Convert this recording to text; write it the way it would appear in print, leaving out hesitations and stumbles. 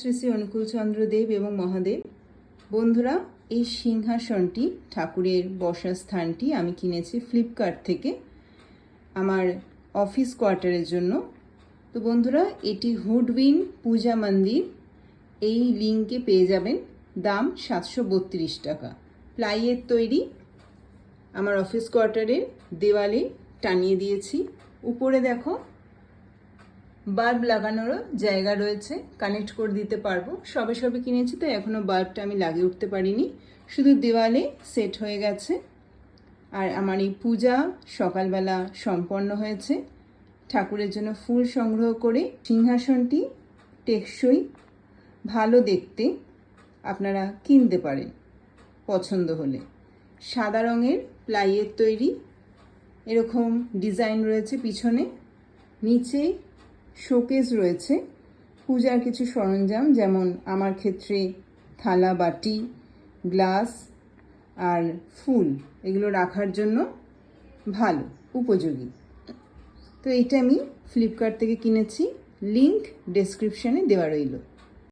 শ্রী শ্রী অনুকূলচন্দ্র দেব এবং মহাদেব। বন্ধুরা, এই সিংহাসনটি, ঠাকুরের বসার স্থানটি আমি কিনেছি ফ্লিপকার্ট থেকে আমার অফিস কোয়ার্টারের জন্য। তো বন্ধুরা, এটি হুডউইন পূজা মন্দির, এই লিঙ্কে পেয়ে যাবেন। দাম 732 টাকা। প্লাইয়ের তৈরি। আমার অফিস কোয়ার্টারের দেওয়ালে টানিয়ে দিয়েছি। উপরে দেখো বাল্ব লাগানোরও জায়গা রয়েছে, কানেক্ট করে দিতে পারবো। সবে সবে কিনেছি তো এখনও বাল্বটা আমি লাগিয়ে উঠতে পারিনি, শুধু দেওয়ালে সেট হয়ে গেছে। আর আমার এই পূজা সকালবেলা সম্পন্ন হয়েছে। ঠাকুরের জন্য ফুল সংগ্রহ করে সিংহাসনটি টেকসই, ভালো দেখতে, আপনারা কিনতে পারেন পছন্দ হলে। সাদা রঙের প্লাইয়ের তৈরি, এরকম ডিজাইন রয়েছে পিছনে। নিচে শোকেস রয়েছে পূজার কিছু সরঞ্জাম, যেমন আমার ক্ষেত্রে থালা বাটি, গ্লাস আর ফুল, এগুলো রাখার জন্য ভালো, উপযোগী। তো এটা আমি ফ্লিপকার্ট থেকে কিনেছি, লিংক ডেসক্রিপশানে দেওয়া রইল।